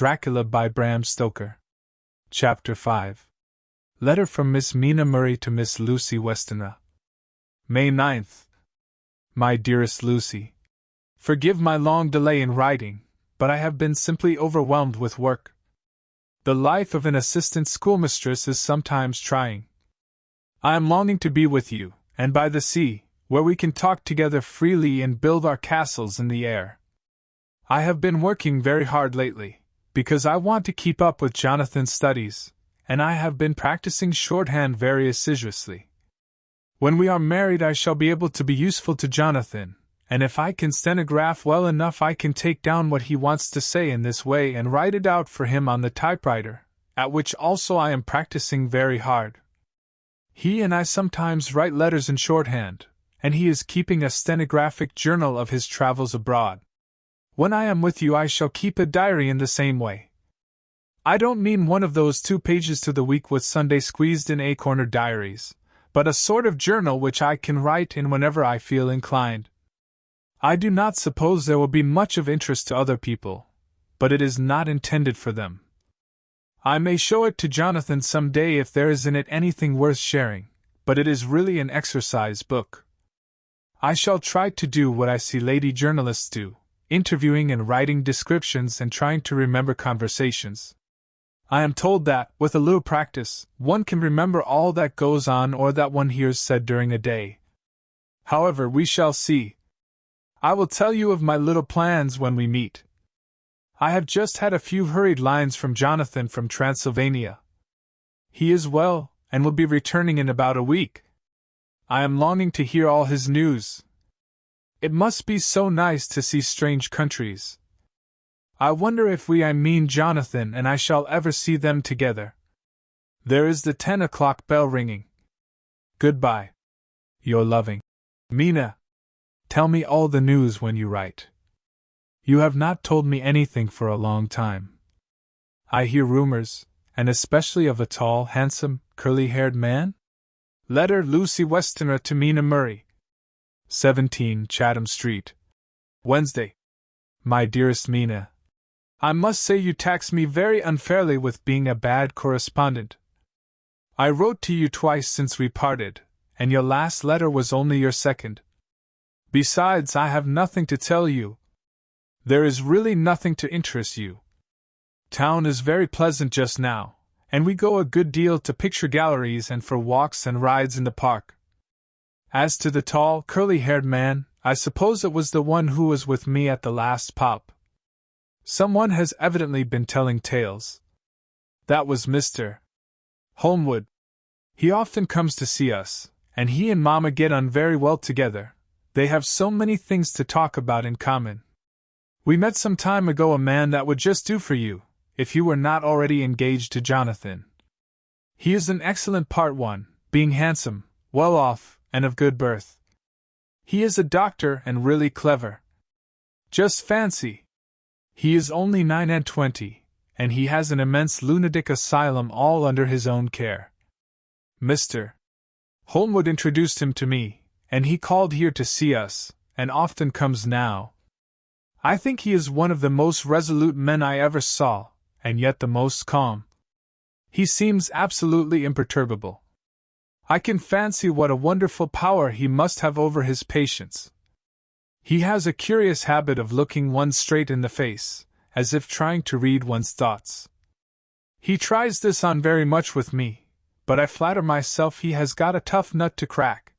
Dracula by Bram Stoker. Chapter 5. Letter from Miss Mina Murray to Miss Lucy Westenra. May 9th. My dearest Lucy, forgive my long delay in writing, but I have been simply overwhelmed with work. The life of an assistant schoolmistress is sometimes trying. I am longing to be with you, and by the sea, where we can talk together freely and build our castles in the air. I have been working very hard lately, because I want to keep up with Jonathan's studies, and I have been practicing shorthand very assiduously. When we are married I shall be able to be useful to Jonathan, and if I can stenograph well enough I can take down what he wants to say in this way and write it out for him on the typewriter, at which also I am practicing very hard. He and I sometimes write letters in shorthand, and he is keeping a stenographic journal of his travels abroad. When I am with you I shall keep a diary in the same way. I don't mean one of those 2 pages to the week with Sunday squeezed in acorner diaries, but a sort of journal which I can write in whenever I feel inclined. I do not suppose there will be much of interest to other people, but it is not intended for them. I may show it to Jonathan some day if there is in it anything worth sharing, but it is really an exercise book. I shall try to do what I see lady journalists do, interviewing and writing descriptions and trying to remember conversations. I am told that, with a little practice, one can remember all that goes on or that one hears said during a day. However, we shall see. I will tell you of my little plans when we meet. I have just had a few hurried lines from Jonathan from Transylvania. He is well, and will be returning in about a week. I am longing to hear all his news. It must be so nice to see strange countries. I wonder if I mean Jonathan and I shall ever see them together. There is the 10 o'clock bell ringing. Goodbye. Your loving Mina. Tell me all the news when you write. You have not told me anything for a long time. I hear rumors, and especially of a tall, handsome, curly-haired man? Letter Lucy Westenra to Mina Murray. 17 Chatham Street. Wednesday. My dearest Mina, I must say you tax me very unfairly with being a bad correspondent. I wrote to you twice since we parted, and your last letter was only your second. Besides, I have nothing to tell you. There is really nothing to interest you. Town is very pleasant just now, and we go a good deal to picture galleries and for walks and rides in the park. As to the tall, curly-haired man, I suppose it was the one who was with me at the last pop. Someone has evidently been telling tales. That was Mr. Holmwood. He often comes to see us, and he and Mamma get on very well together. They have so many things to talk about in common. We met some time ago a man that would just do for you, if you were not already engaged to Jonathan. He is an excellent part one, being handsome, well off, and of good birth. He is a doctor and really clever. Just fancy! He is only 29, and he has an immense lunatic asylum all under his own care. Mr. Holmwood introduced him to me, and he called here to see us, and often comes now. I think he is one of the most resolute men I ever saw, and yet the most calm. He seems absolutely imperturbable. I can fancy what a wonderful power he must have over his patients. He has a curious habit of looking one straight in the face, as if trying to read one's thoughts. He tries this on very much with me, but I flatter myself he has got a tough nut to crack.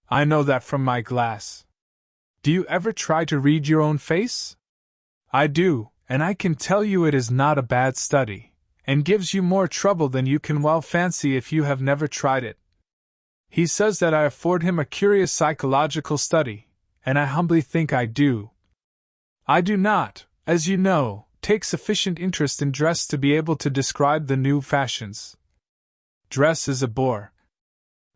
I know that from my glass. Do you ever try to read your own face? I do, and I can tell you it is not a bad study, and gives you more trouble than you can well fancy if you have never tried it. He says that I afford him a curious psychological study, and I humbly think I do. I do not, as you know, take sufficient interest in dress to be able to describe the new fashions. Dress is a bore.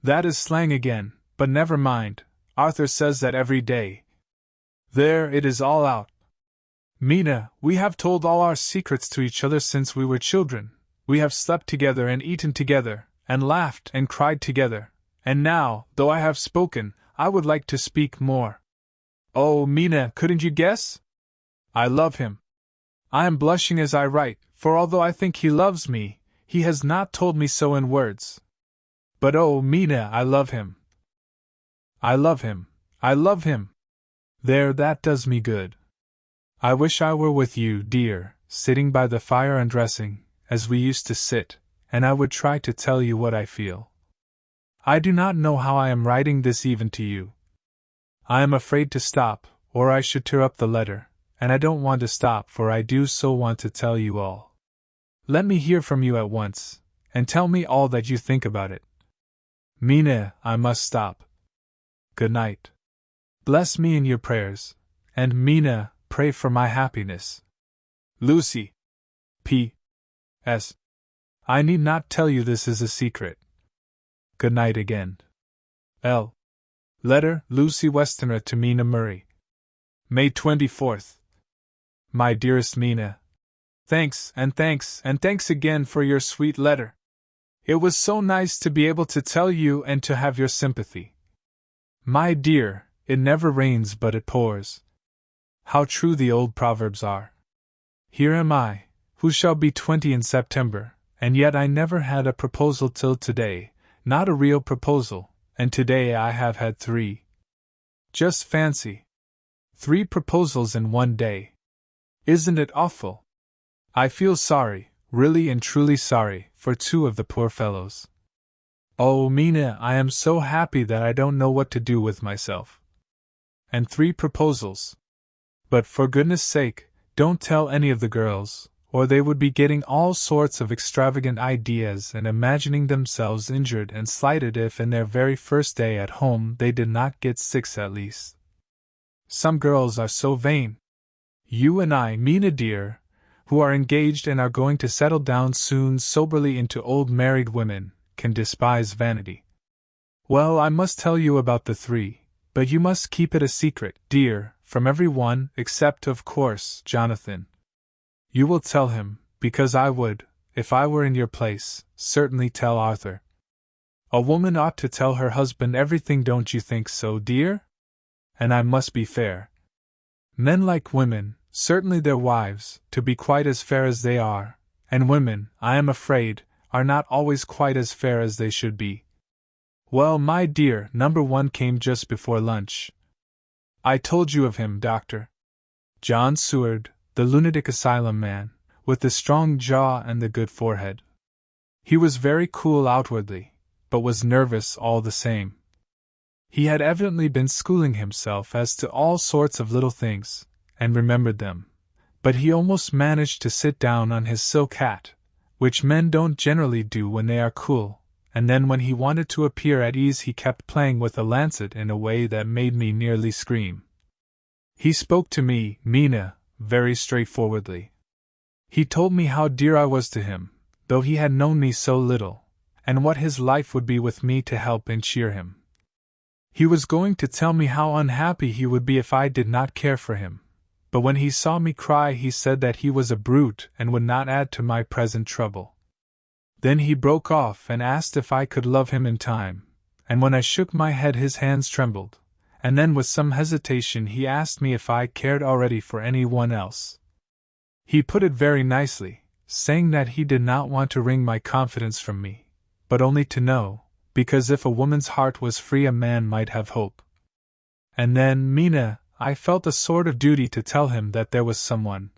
That is slang again, but never mind, Arthur says that every day. There, it is all out. Mina, we have told all our secrets to each other since we were children. We have slept together and eaten together, and laughed and cried together. And now, though I have spoken, I would like to speak more. Oh, Mina, couldn't you guess? I love him. I am blushing as I write, for although I think he loves me, he has not told me so in words. But oh, Mina, I love him. I love him. I love him. There, that does me good. I wish I were with you, dear, sitting by the fire undressing, as we used to sit, and I would try to tell you what I feel. I do not know how I am writing this even to you. I am afraid to stop, or I should tear up the letter, and I don't want to stop, for I do so want to tell you all. Let me hear from you at once, and tell me all that you think about it. Mina, I must stop. Good night. Bless me in your prayers, and Mina, pray for my happiness. Lucy. P.S. I need not tell you this is a secret. Good night again. L. Letter, Lucy Westenra to Mina Murray. May 24th. My dearest Mina, thanks again for your sweet letter. It was so nice to be able to tell you and to have your sympathy. My dear, it never rains but it pours. How true the old proverbs are. Here am I, who shall be 20 in September, and yet I never had a proposal till today, not a real proposal, and today I have had 3. Just fancy. 3 proposals in one day. Isn't it awful? I feel sorry, really and truly sorry, for 2 of the poor fellows. Oh, Mina, I am so happy that I don't know what to do with myself. And 3 proposals. But for goodness sake, don't tell any of the girls, or they would be getting all sorts of extravagant ideas and imagining themselves injured and slighted if in their very first day at home they did not get 6 at least. Some girls are so vain. You and I, Mina dear, who are engaged and are going to settle down soon soberly into old married women, can despise vanity. Well, I must tell you about the 3, but you must keep it a secret, dear, from every one, except, of course, Jonathan. You will tell him, because I would, if I were in your place, certainly tell Arthur. A woman ought to tell her husband everything, don't you think so, dear? And I must be fair. Men like women, certainly their wives, to be quite as fair as they are, and women, I am afraid, are not always quite as fair as they should be. Well, my dear, number 1 came just before lunch. I told you of him, Doctor. John Seward, the lunatic asylum man, with the strong jaw and the good forehead. He was very cool outwardly, but was nervous all the same. He had evidently been schooling himself as to all sorts of little things, and remembered them, but he almost managed to sit down on his silk hat, which men don't generally do when they are cool, and then when he wanted to appear at ease he kept playing with a lancet in a way that made me nearly scream. He spoke to me, Mina, very straightforwardly. He told me how dear I was to him, though he had known me so little, and what his life would be with me to help and cheer him. He was going to tell me how unhappy he would be if I did not care for him, but when he saw me cry he said that he was a brute and would not add to my present trouble. Then he broke off and asked if I could love him in time, and when I shook my head his hands trembled, and then with some hesitation he asked me if I cared already for anyone else. He put it very nicely, saying that he did not want to wring my confidence from me, but only to know, because if a woman's heart was free a man might have hope. And then, Mina, I felt a sort of duty to tell him that there was someone.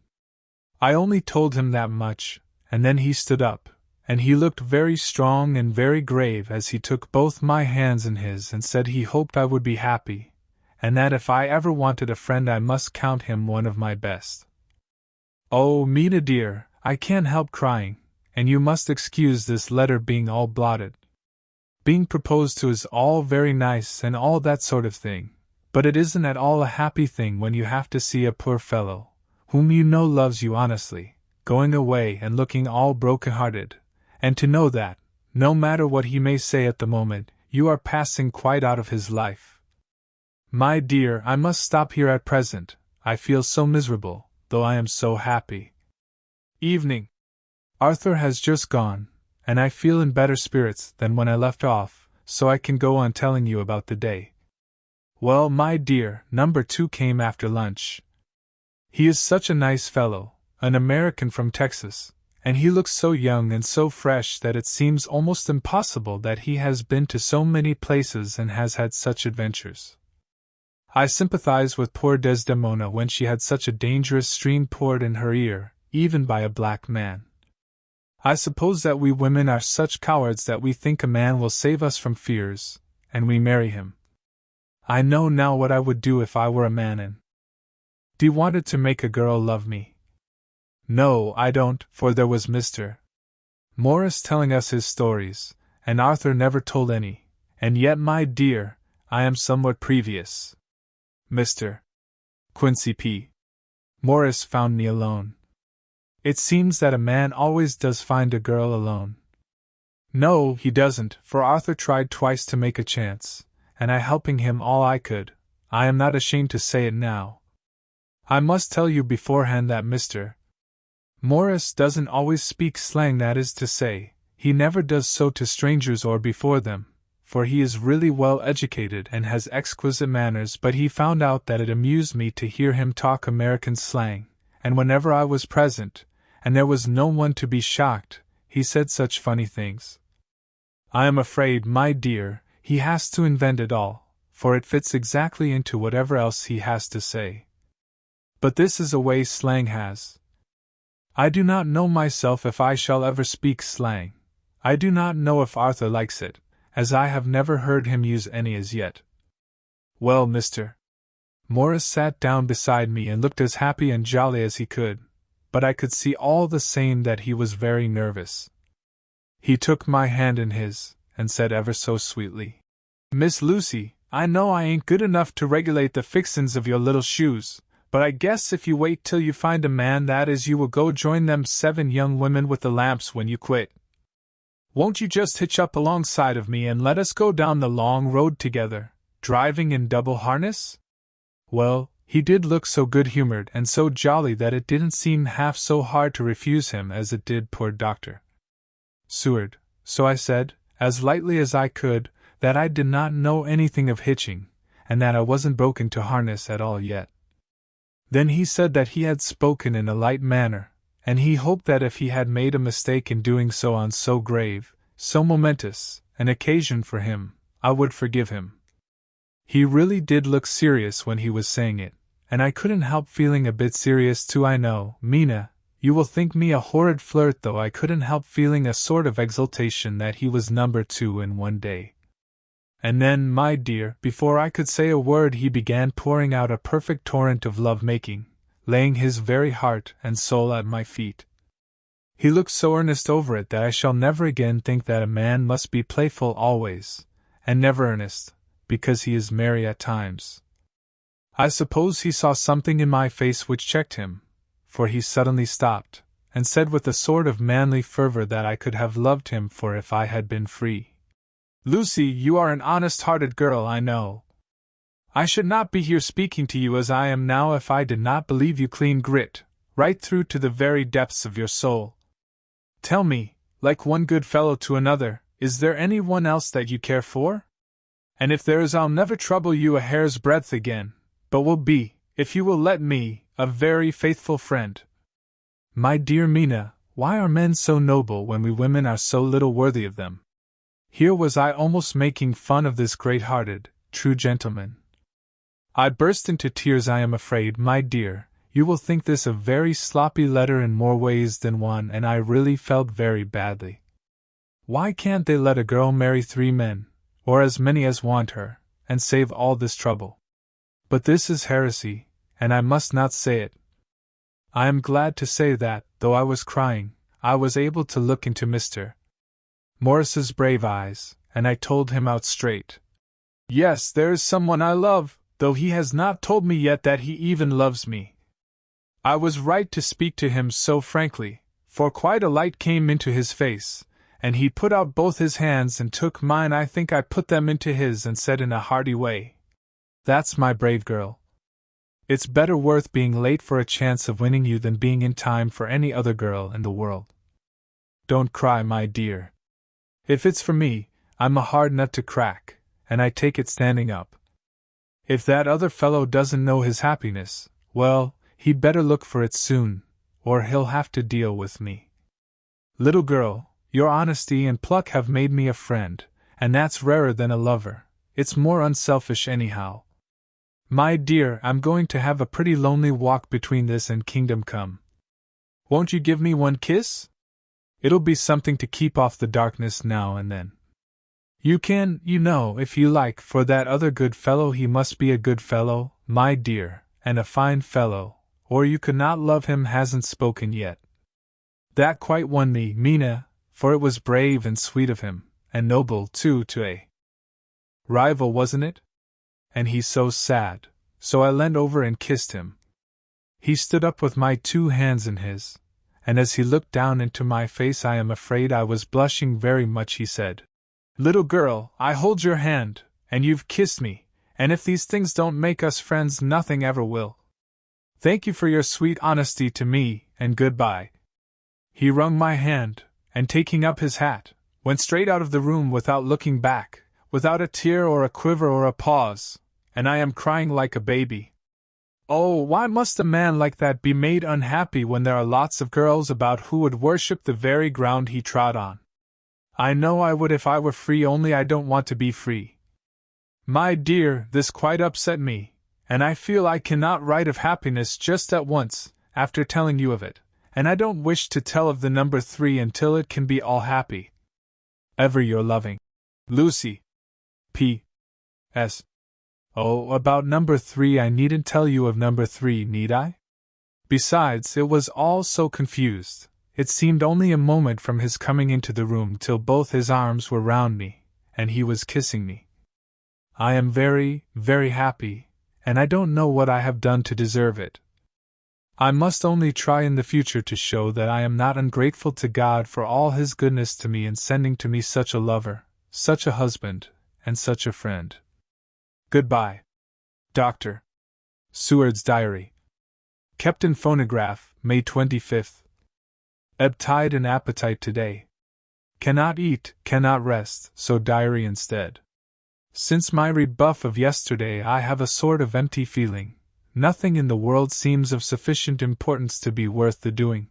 I only told him that much, and then he stood up, and he looked very strong and very grave as he took both my hands in his and said he hoped I would be happy, and that if I ever wanted a friend I must count him one of my best. Oh, Mina dear, I can't help crying, and you must excuse this letter being all blotted. Being proposed to is all very nice and all that sort of thing, but it isn't at all a happy thing when you have to see a poor fellow, whom you know loves you honestly, going away and looking all broken-hearted, and to know that, no matter what he may say at the moment, you are passing quite out of his life. My dear, I must stop here at present, I feel so miserable, though I am so happy. Evening. Arthur has just gone, and I feel in better spirits than when I left off, so I can go on telling you about the day. Well, my dear, number 2 came after lunch. He is such a nice fellow, an American from Texas, and he looks so young and so fresh that it seems almost impossible that he has been to so many places and has had such adventures. I sympathize with poor Desdemona when she had such a dangerous stream poured in her ear, even by a black man. I suppose that we women are such cowards that we think a man will save us from fears, and we marry him. I know now what I would do if I were a man and wanted to make a girl love me. No, I don't, for there was Mr. Morris telling us his stories, and Arthur never told any, and yet, my dear, I am somewhat previous. Mr. Quincy P. Morris found me alone. It seems that a man always does find a girl alone. No, he doesn't, for Arthur tried twice to make a chance, and I helping him all I could. I am not ashamed to say it now. I must tell you beforehand that Mr. Morris doesn't always speak slang, that is to say, he never does so to strangers or before them, for he is really well educated and has exquisite manners, but he found out that it amused me to hear him talk American slang, and whenever I was present, and there was no one to be shocked, he said such funny things. I am afraid, my dear, he has to invent it all, for it fits exactly into whatever else he has to say. But this is a way slang has. I do not know myself if I shall ever speak slang. I do not know if Arthur likes it, as I have never heard him use any as yet. Well, Mr. Morris sat down beside me and looked as happy and jolly as he could, but I could see all the same that he was very nervous. He took my hand in his, and said ever so sweetly, "Miss Lucy, I know I ain't good enough to regulate the fixin's of your little shoes, but I guess if you wait till you find a man, that is, you will go join them 7 young women with the lamps when you quit. Won't you just hitch up alongside of me and let us go down the long road together, driving in double harness?" Well, he did look so good-humored and so jolly that it didn't seem half so hard to refuse him as it did poor Dr. Seward, so I said, as lightly as I could, that I did not know anything of hitching, and that I wasn't broken to harness at all yet. Then he said that he had spoken in a light manner, and he hoped that if he had made a mistake in doing so on so grave, so momentous, an occasion for him, I would forgive him. He really did look serious when he was saying it, and I couldn't help feeling a bit serious too. I know, Mina, you will think me a horrid flirt, though I couldn't help feeling a sort of exultation that he was number 2 in one day. And then, my dear, before I could say a word, he began pouring out a perfect torrent of love-making, laying his very heart and soul at my feet. He looked so earnest over it that I shall never again think that a man must be playful always, and never earnest, because he is merry at times. I suppose he saw something in my face which checked him, for he suddenly stopped, and said with a sort of manly fervor that I could have loved him for if I had been free. "Lucy, you are an honest-hearted girl, I know. I should not be here speaking to you as I am now if I did not believe you clean grit, right through to the very depths of your soul. Tell me, like one good fellow to another, is there any one else that you care for? And if there is, I'll never trouble you a hair's breadth again, but will be, if you will let me, a very faithful friend." My dear Mina, why are men so noble when we women are so little worthy of them? Here was I almost making fun of this great-hearted, true gentleman. I burst into tears. I am afraid, my dear, you will think this a very sloppy letter in more ways than one, and I really felt very badly. Why can't they let a girl marry 3 men, or as many as want her, and save all this trouble? But this is heresy, and I must not say it. I am glad to say that, though I was crying, I was able to look into Mr. Morris's brave eyes, and I told him out straight. Yes, there is someone I love, though he has not told me yet that he even loves me. I was right to speak to him so frankly, for quite a light came into his face, and he put out both his hands and took mine. I think I put them into his and said in a hearty way, "That's my brave girl. It's better worth being late for a chance of winning you than being in time for any other girl in the world. Don't cry, my dear. If it's for me, I'm a hard nut to crack, and I take it standing up. If that other fellow doesn't know his happiness, well, he'd better look for it soon, or he'll have to deal with me. Little girl, your honesty and pluck have made me a friend, and that's rarer than a lover. It's more unselfish anyhow. My dear, I'm going to have a pretty lonely walk between this and Kingdom Come. Won't you give me one kiss? It'll be something to keep off the darkness now and then. You can, if you like, for that other good fellow. He must be a good fellow, my dear, and a fine fellow, or you could not love him. Hasn't spoken yet. That quite won me, Mina, for it was brave and sweet of him, and noble, too, to a rival, wasn't it? And he's so sad, so I leaned over and kissed him. He stood up with my 2 hands in his, and as he looked down into my face, I am afraid I was blushing very much. He said, Little girl, I hold your hand, and you've kissed me, and if these things don't make us friends, nothing ever will. Thank you for your sweet honesty to me, and goodbye. He wrung my hand, and taking up his hat, went straight out of the room without looking back, without a tear or a quiver or a pause, and I am crying like a baby. Oh, why must a man like that be made unhappy when there are lots of girls about who would worship the very ground he trod on? I know I would if I were free, only I don't want to be free. My dear, this quite upset me, and I feel I cannot write of happiness just at once, after telling you of it, and I don't wish to tell of the number 3 until it can be all happy. Ever your loving Lucy. P.S. Oh, about number 3, I needn't tell you of number 3, need I? Besides, it was all so confused. It seemed only a moment from his coming into the room till both his arms were round me, and he was kissing me. I am very, very happy, and I don't know what I have done to deserve it. I must only try in the future to show that I am not ungrateful to God for all His goodness to me in sending to me such a lover, such a husband, and such a friend. Goodbye. Dr. Seward's Diary. Kept in phonograph, May 25th. Ebb tide and appetite today. Cannot eat, cannot rest, so diary instead. Since my rebuff of yesterday I have a sort of empty feeling. Nothing in the world seems of sufficient importance to be worth the doing.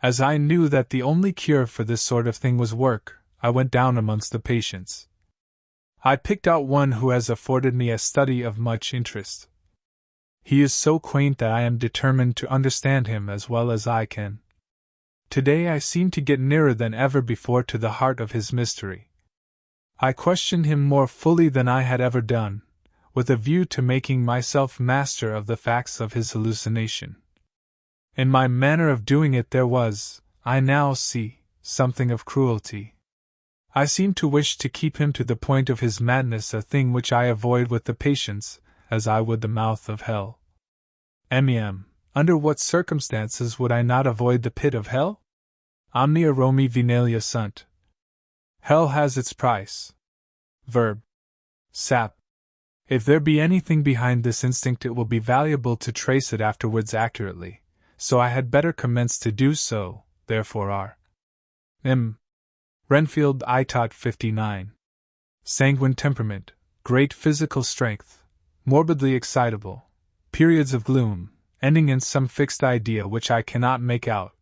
As I knew that the only cure for this sort of thing was work, I went down amongst the patients. I picked out one who has afforded me a study of much interest. He is so quaint that I am determined to understand him as well as I can. Today I seem to get nearer than ever before to the heart of his mystery. I questioned him more fully than I had ever done, with a view to making myself master of the facts of his hallucination. In my manner of doing it there was, I now see, something of cruelty. I seemed to wish to keep him to the point of his madness, a thing which I avoid with the patients, as I would the mouth of hell. Under what circumstances would I not avoid the pit of hell? Omnia Romi Vinalia sunt. Hell has its price. Verb. Sap. If there be anything behind this instinct, it will be valuable to trace it afterwards accurately, so I had better commence to do so, therefore R. M. Renfield Itot 59. Sanguine temperament, great physical strength, morbidly excitable, periods of gloom, ending in some fixed idea which I cannot make out.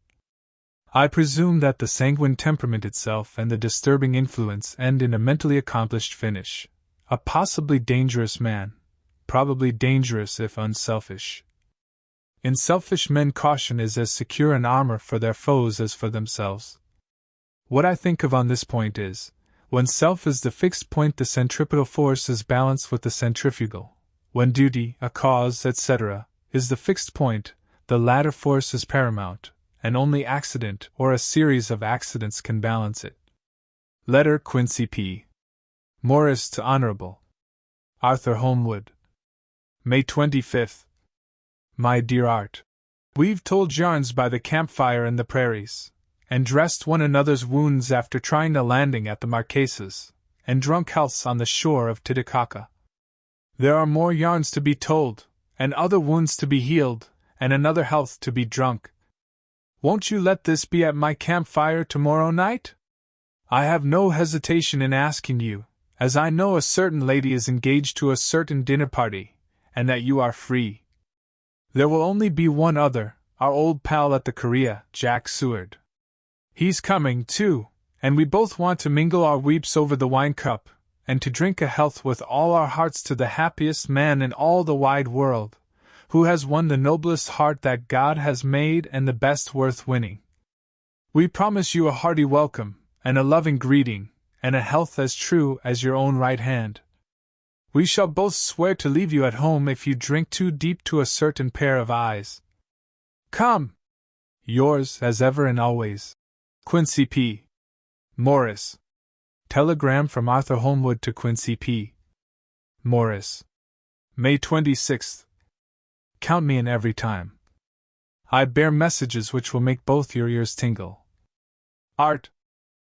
I presume that the sanguine temperament itself and the disturbing influence end in a mentally accomplished finish. A possibly dangerous man, probably dangerous if unselfish. In selfish men caution is as secure an armor for their foes as for themselves. What I think of on this point is, when self is the fixed point, the centripetal force is balanced with the centrifugal. When duty, a cause, etc., is the fixed point, the latter force is paramount, and only accident or a series of accidents can balance it. Letter Quincy P. Morris to Honorable Arthur Holmwood. May 25th. My dear Art, we've told yarns by the campfire in the prairies, and dressed one another's wounds after trying a landing at the Marquesas, and drunk healths on the shore of Titicaca. There are more yarns to be told, and other wounds to be healed, and another health to be drunk. Won't you let this be at my campfire tomorrow night? I have no hesitation in asking you, as I know a certain lady is engaged to a certain dinner party, and that you are free. There will only be one other, our old pal at the Korea, Jack Seward. He's coming, too, and we both want to mingle our weeps over the wine cup, and to drink a health with all our hearts to the happiest man in all the wide world, who has won the noblest heart that God has made and the best worth winning. We promise you a hearty welcome, and a loving greeting, and a health as true as your own right hand. We shall both swear to leave you at home if you drink too deep to a certain pair of eyes. Come! Yours, as ever and always, Quincy P. Morris. Telegram from Arthur Holmwood to Quincy P. Morris. May 26th. Count me in every time. I bear messages which will make both your ears tingle. Art.